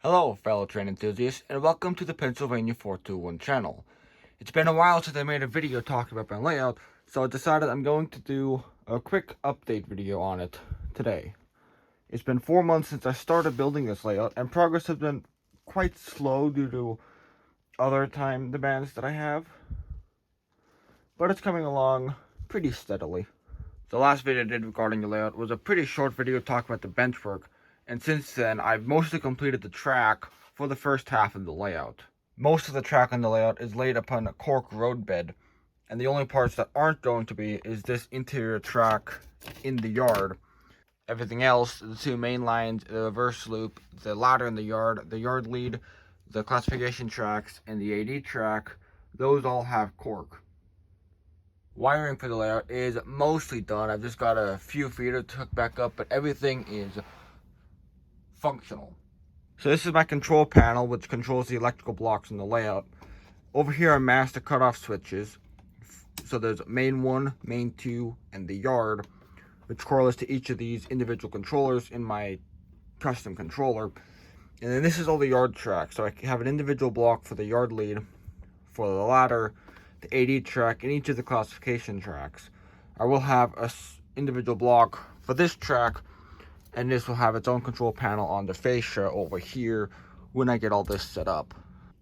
Hello, fellow train enthusiasts, and welcome to the Pennsylvania 421 channel. It's been a while since I made a video talking about my layout, so I decided I'm going to do a quick update video on it today. It's been 4 months since I started building this layout, and progress has been quite slow due to other time demands that I have, but it's coming along pretty steadily. The last video I did regarding the layout was a pretty short video talking about the bench work, and since then I've mostly completed the track for the first half of the layout. Most of the track on the layout is laid upon a cork road bed, and the only parts that aren't going to be is this interior track in the yard. Everything else, the two main lines, the reverse loop, the ladder in the yard lead, the classification tracks, and the AD track, those all have cork. Wiring for the layout is mostly done. I've just got a few feeders to hook back up, but everything is functional. So this is my control panel, which controls the electrical blocks in the layout. Over here are master cutoff switches. So there's main 1, main 2, and the yard, which correlates to each of these individual controllers in my custom controller. And then this is all the yard tracks. So I have an individual block for the yard lead, for the ladder, the AD track, and each of the classification tracks. I will have a individual block for this track, and this will have its own control panel on the fascia over here when I get all this set up.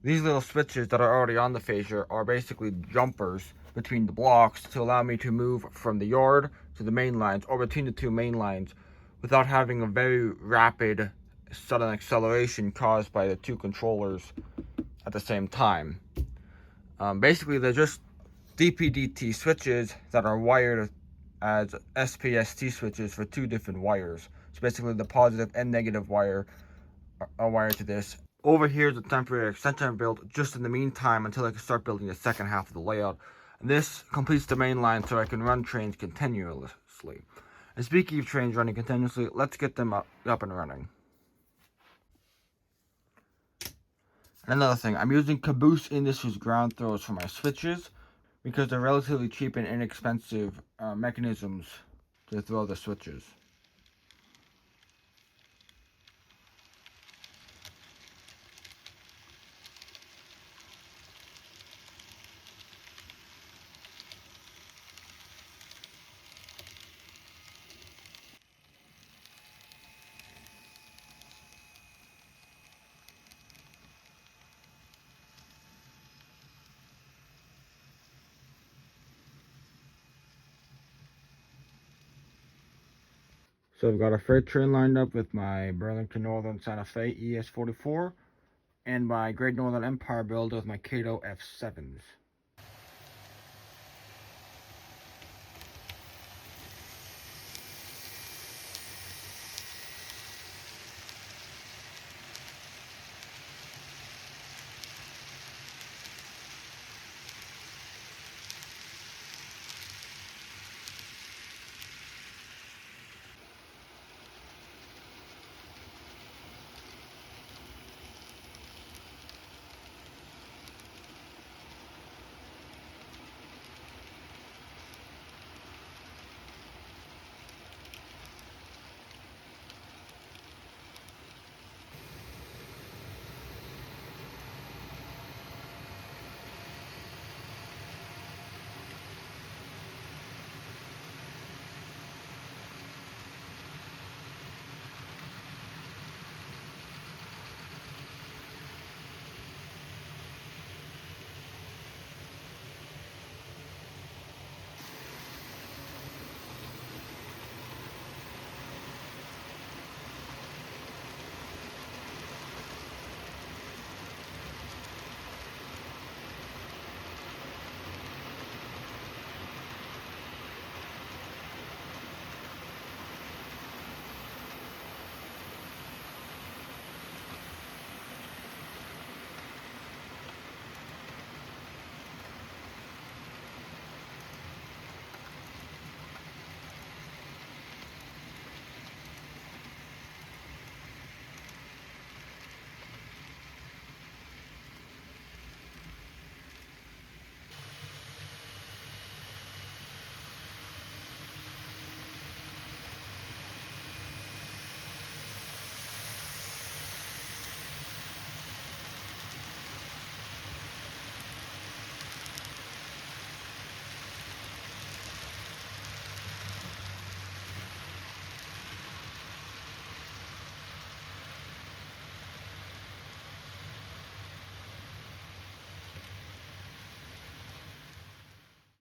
These little switches that are already on the fascia are basically jumpers between the blocks to allow me to move from the yard to the main lines, or between the two main lines, without having a very rapid sudden acceleration caused by the two controllers at the same time. Basically, they're just DP-DT switches that are wired as SPST switches for two different wires. So basically, the positive and negative wire are wired to this. Over here is a temporary extension I built just in the meantime until I can start building the second half of the layout. And this completes the main line so I can run trains continuously. And speaking of trains running continuously, let's get them up and running. Another thing, I'm using Caboose Industries ground throws for my switches because they're relatively cheap and inexpensive mechanisms to throw the switches. So I've got a freight train lined up with my Burlington Northern Santa Fe ES44 and my Great Northern Empire build with my Kato F7s.